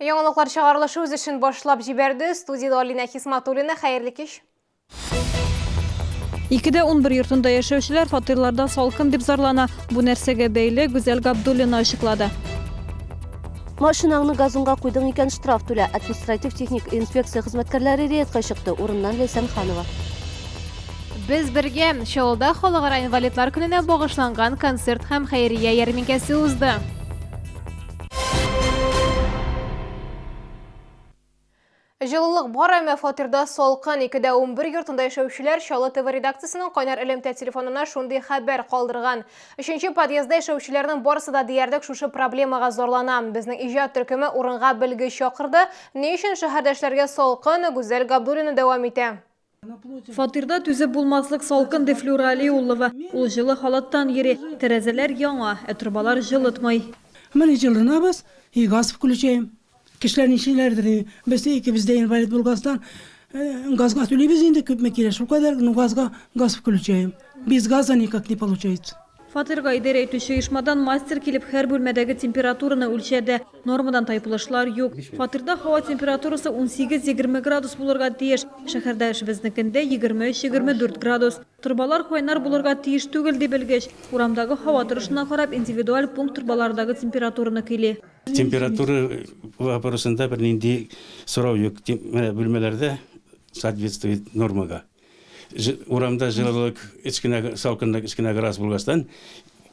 Яңалыклар чыгарылышы үз эшен башлап җибәрде. Студияда Алина Хисматуллина, хәерле кич. 2-11 йортында яшәүчеләр фатирларда салкын дип зарлана. Бу нәрсәгә бәйле Гүзәл Габдуллина ачыклады. Машинаңны газонга куйдың икән, штраф түлә. Административ техник инспекция хезмәткәрләре рейдка чыкты. Урыннан Ләйсән Ханова. Без бергә Шәулда халыкара инвалидлар көненә багышланган концерт һәм хәйрия ярминкәсе узды. Җылылык бар, әмма фатирда салкын. 2-11 йортында яшәүчеләр Шалы ТВ редакциясенең кайнар элемтә телефонына шундый хәбәр калдырган. 3-нче подъездда яшәүчеләрнең барысы да диярлек шушы проблемага зарлана. Безнең иҗат төркеме урынга белге чакырды. Ни өчен шәһәрдәшләргә салкын? Гүзәл Габдуллина дәвам итә. Фатирда түзеп булмаслык салкын ди Флюра Алиуллова. Ул җылы халаттан йөри. Тәрәзәләр яңа, трубалар җылытмый. Мен җылынабыз, и газ включаем. Кешеләр ничеләрдер, без икебездә инвалид булгастан газга түлибез инде күпме кирәк, шул кадәр газга газ включаем. Без газа никак не получается. Фатирга идарә итүче оешмадан мастер килеп һәр бүлмәдәге температураны үлчәде. Нормадан тайпылышлар юк. Фатирда һава температурасы 18-20 градус булырга тиеш. Шәһәрдә безнекендә 23-24 градус. Турбалар кайнар булырга тиеш түгел дип белгеч. Урамдагы һава торышына карап индивидуаль пункт турбалардагы температураны көйли. Температура вопросында бер нинди сорау юк. Бүлмәләрдә соответствует нормага. Урамда җылылык салкынлык 2 градус булгастан,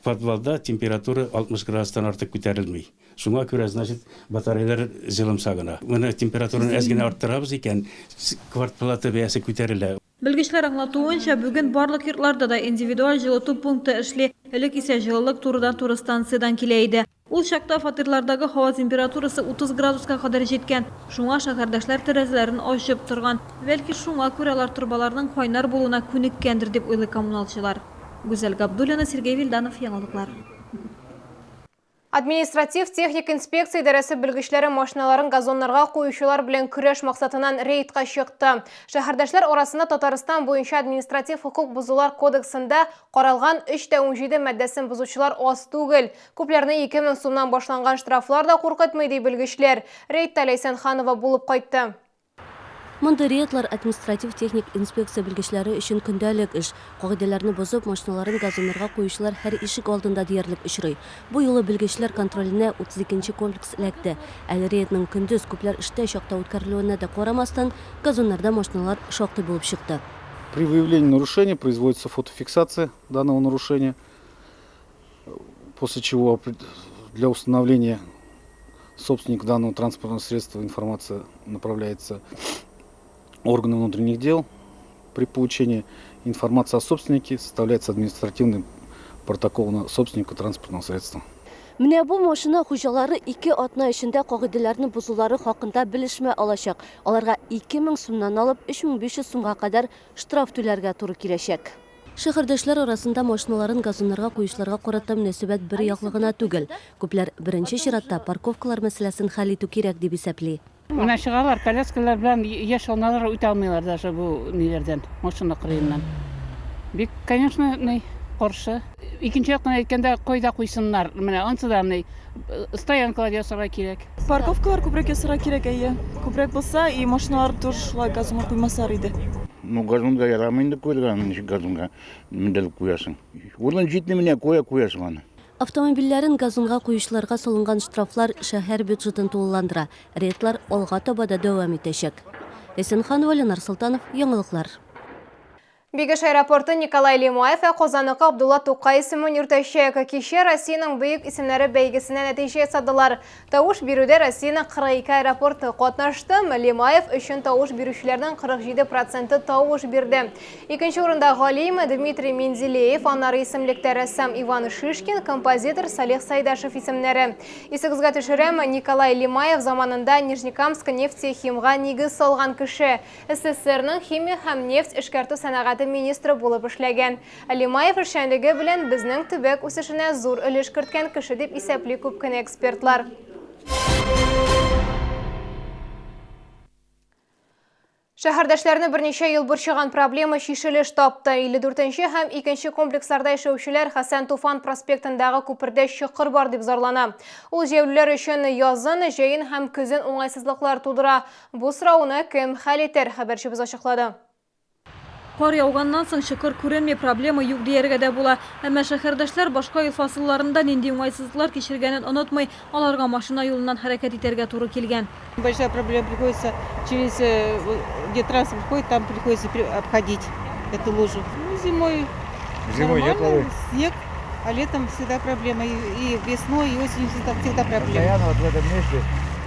подвалда температура 60 градустан артык күтәрелми. Шуңа күрә, значит, батареялар җылымсагына. Моны температураны әз генә арттырабыз икән, квартплата бәясе күтәрелә. Белгечләр аңлатуынча, бүген барлык йортларда да индивидуаль җылыту пункты эшли. Элек исә җылылык турыдан-туры станциyaдан килә иде. Ул чакта фатирлардагы һава температурасы 30 градуска кадәр җиткән. Шуңа шәһәрдәшләр тәрәзәләрен ачып торган. Бәлки шуңа күрә алар турбаларның кайнар булуына күнеккәндер дип уйлый коммуналчылар. Гүзәл Габдуллина, Сергей Вильданов, Яңалыклар. Административ техник инспекция идарәсе белгечләре машиналарын газоннарга куючылар белән көрәш максатыннан рейдка чыкты. Шәһәрдәшләр арасында Татарстан буенча административ хукук бузулар кодексында каралган 3-17 маддәсен бузучылар аз түгел. Күпләрне 2000 сумнан башланган штрафлар да куркытмый ди белгечләр. Рейдта Ләйсән Ханова булып кайтты. Монда рейдлар административ техник инспекция белгечләре өчен көндәлек эш. Кагыйдәләрне бозып, машиналарын газоннарга куючылар һәр ишек алдында диярлек очрый. Бу юлы белгечләр контроленә 32-нче комплекс эләкте. Әле рейдның көндез күпләр эштә чакта үткәрелүенә дә карамастан, газоннарда машиналар шактый булып чыкты. При выявлении нарушения производится фотофиксация данного нарушения, после чего для установления собственника данного транспортного средства информация направляется органы внутренних дел. При получении информации о собственнике составляется административный протокол на собственника транспортного средства. Менә бу машина хуҗалары 2 атна эчендә кагыйдәләрне бозулары хакында белешмә алачак. Аларга 2000 сумнан алып 3500 сумга кадәр штраф түләргә туры киләчәк. Шәһәрдәшләр арасында машиналарын газоннарга куючыларга карата мөнәсәбәт бер яклы гына түгел. Күпләр беренче чиратта парковкалар мәсьәләсен хәл итү кирәк дип исәпли. Менә чыгалар, коляскалар белән яшь аналар үтә алмыйлар даже бу ниләрдән, машина кырыеннан. Бик, конечно, каршы. Икенче яктан әйткәндә, кайда куйсыннар? Менә ансыдан стоянкалар ясарга кирәк. Парковкалар күбрәк ясарга кирәк, әйе. Күбрәк булса, и машиналар туршылай газонга куймасар иде. Ну, газонга ярамый инде куйган, газонга мендәлеп куясың. Улын җитне менә куясың аны. Автомобильләрен газонга куючыларга салынган штрафлар шәһәр бюджетын тулыландыра. Рейдлар алга таба да дәвам итәчәк. Ләйсән Ханова, Ленар Солтанов, Яңалыклар. Бигеш аэропорты Николай Лимаев Казаныкы Абдулла Тукай исемен йөртәчәк. Кичә Россиянең бөек исемнәре бәйгесенә нәтиҗә ясадылар. Тавыш бирүдә Россиянең 42 аэропорты катнашты. Лимаев өчен тавыш бирүчеләрнең 47% тавыш бирде. Икенче урында Галим Дмитрий Мензелеев, аннары исемлектә рәссам Иван Шишкин, композитор Салих Сайдашев исемнәре. Исегезгә төшерәм, Николай Лимаев заманында Нижнекамск нефтехимга нигез салган кеше. СССРның химия һәм нефть эшкәртү сәнәгате министры булып эшләгән. Лимаев эшчәнлеге белән безнең төбәк үсешенә зур өлеш керткән кеше дип исәпли күп кенә экспертлар. Шәһәрдәшләрне берничә ел борчыган проблема шишелеш тапты. 54-нче һәм 2-нче комплексларда эшләүчеләр Хәсән Туфан проспектындагы күпердә чокыр бар дип зарлана. Ул җәяүлеләр өчен язын, җәен һәм көзен уңайсызлыклар тудыра. Бу сорауны кем хәл итер? Хәбәрчебез ачыклады. Кар яуганнан соң шыкыр күренми, проблема юк дияргә дә була. Әмма шәһәрдәшләр башка ел фасылларында нинди уңайсызлыклар кичергәнен онытмый, аларга машина юлыннан хәрәкәт итәргә туры килгән. Большая проблема, приходится через, где транспорт ходит, там приходится обходить эту лужу. Ну, зимой нормально, снег, а летом всегда проблема. И весной, и осенью всегда проблема. Постоянно вот в этом месте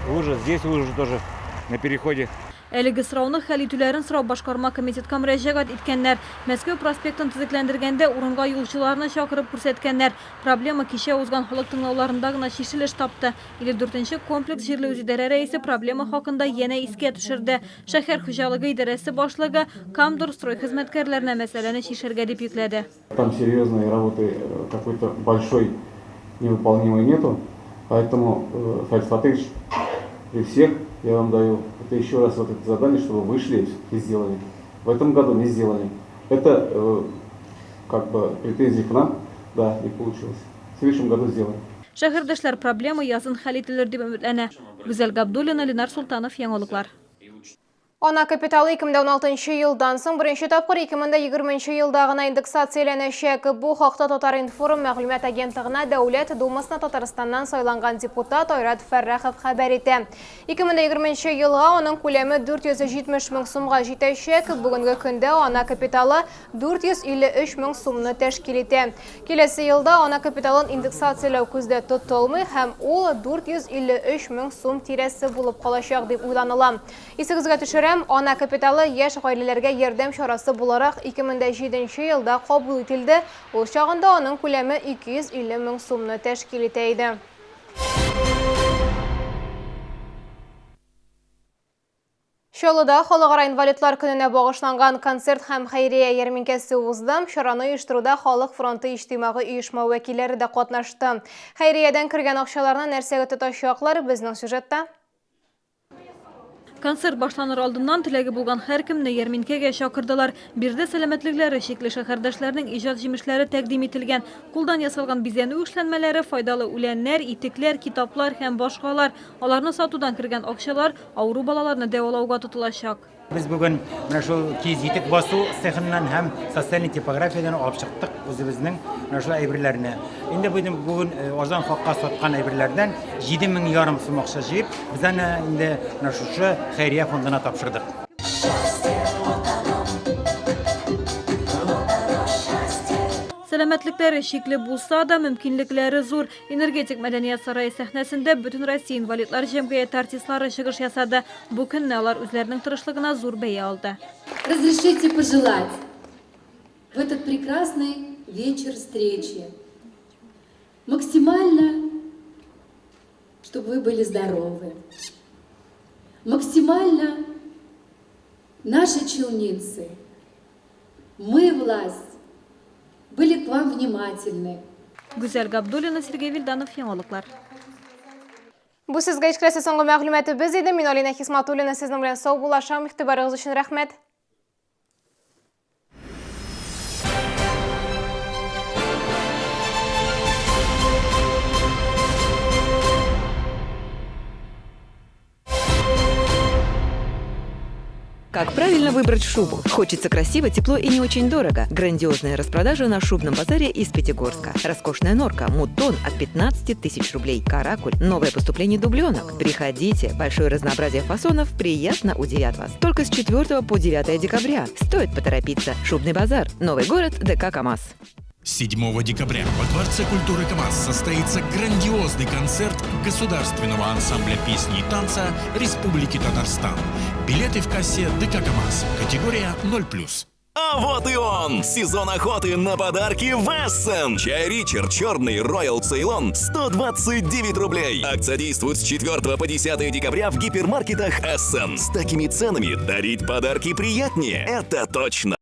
лужа, здесь лужа тоже на переходе. Әлеге сорауны хәл итүләрен сорау башкарма комитетка мөрәҗәгать иткәннәр. Мәскәү проспектын төзекләндергәндә урынга юлчыларны чакырып күрсәткәннәр. Проблема кичә узган халык тыңлауларында гына шишелеш тапты. 54-нче комплекс җирле үзидарә рәисе проблема хакында янә искә төшерде. Шәһәр хуҗалыгы идарәсе башлыгы Камдор строй хезмәткәрләренә мәсьәләне шишергә дип йөкләде. Там серьезной работы какой-то большой невыполнимой нету, поэтому, Фарид Фатыч, при всех я вам даю это еще раз вот это задание, чтобы вы вышли и сделали. В этом году не сделали. Это как бы претензии к нам, да, не получилось. В следующем году сделаем. Шәһәрдәшләр проблема язын хәл ителер дип өметләнә. Гүзәл Габдуллина, Ленар Султанов, Яңалыклар. Ана капиталы 2016 елдан соң беренче тапкыр 2020 елда гына индексацияләнәчәк. Бу хакта Татар-Информ мәгълүмат агентлыгына Дәүләт Думасына Татарстаннан сайланган депутат Айрат Фәррәхов хәбәр итә. 2020 елга аның күләме 470 мең сумга җитәчәк. Бүгенге көндә ана капиталы 453 мең сумны тәшкил итә. Киләсе елда ана капиталын индексацияләү күздә тотылмый һәм ул 453 мең сум тирәсе булып калачак дип уйланыла. Исегезгә төшерәм, ана капиталы яшь гаиләләргә ярдәм чарасы буларак 2007 елда кабул итилде. Ул чагында аның күләме 250 мең сумны тәшкил итә иде. Чаллыда халыкара инвалидлар көненә багышланган концерт һәм хәйрия ярминкәсе узды. Чараны оештыруда Халык фронты иҗтимагый оешма вәкилләре дә катнашты. Хәйриядән кергән акчаларны нәрсәгә тотачаклар безнең сюжетта. Концерт башланыр алдыннан теләге булган һәркемне ярминкәгә чакырдылар. Бирде сәламәтлекләре шикле шәһәрдәшләрнең иҗат җимешләре тәкъдим ителгән. Кулдан ясалган бизәнү эшләнмәләре, файдалы үләннәр, итекләр, китаплар һәм башкалар. Аларны сатудан кергән акчалар авыру балаларны дәвалауга тотылачак. Biz bugün şu kizitik basu sehrinden hem sosyal tipografyadan alıp çıktık özümüzün şu evirlerini. Şimdi bugün ozan hakka satkan evirlerden 7.000 yarım sum akça jiyip bizden indi şu xeyriye fonduna tapşırdık. Сәламәтлекләре шикле булса да, мөмкинлекләре зур. Энергетик мәдәният сарае сәхнәсендә бөтен Россия инвалидлар җәмгыяте артистлары чыгыш ясады. Бу көнне алар үзләренең тырышлыгына зур бәя алды. Разрешите пожелать в этот прекрасный вечер встречи максимально, чтобы вы были здоровы. Максимально наши челницы, мы, власть, были к вам внимательны. Гүзәл Габдуллина, Сергей Вильданов, Яңалыклар. Бу сезгә ишкәсе соңгы мәгълүматыбыз иде. Мин Алина Хисматуллина сезнең белән сау булашам. Игътибарыгыз өчен рәхмәт. Как правильно выбрать шубу? Хочется красиво, тепло и не очень дорого. Грандиозная распродажа на шубном базаре из Пятигорска. Роскошная норка, муттон от 15 тысяч рублей. Каракуль, новое поступление дубленок. Приходите, большое разнообразие фасонов приятно удивят вас. Только с 4 по 9 декабря. Стоит поторопиться. Шубный базар, Новый город, ДК КамАЗ. 7 декабря во Дворце культуры КамАЗ состоится грандиозный концерт Государственного ансамбля песни и танца Республики Татарстан. Билеты в кассе ДК КамАЗ. Категория 0+. А вот и он! Сезон охоты на подарки в Эссен. Чай Ричард черный Royal Ceylon 129 рублей. Акция действует с 4 по 10 декабря в гипермаркетах Эссен. С такими ценами дарить подарки приятнее. Это точно.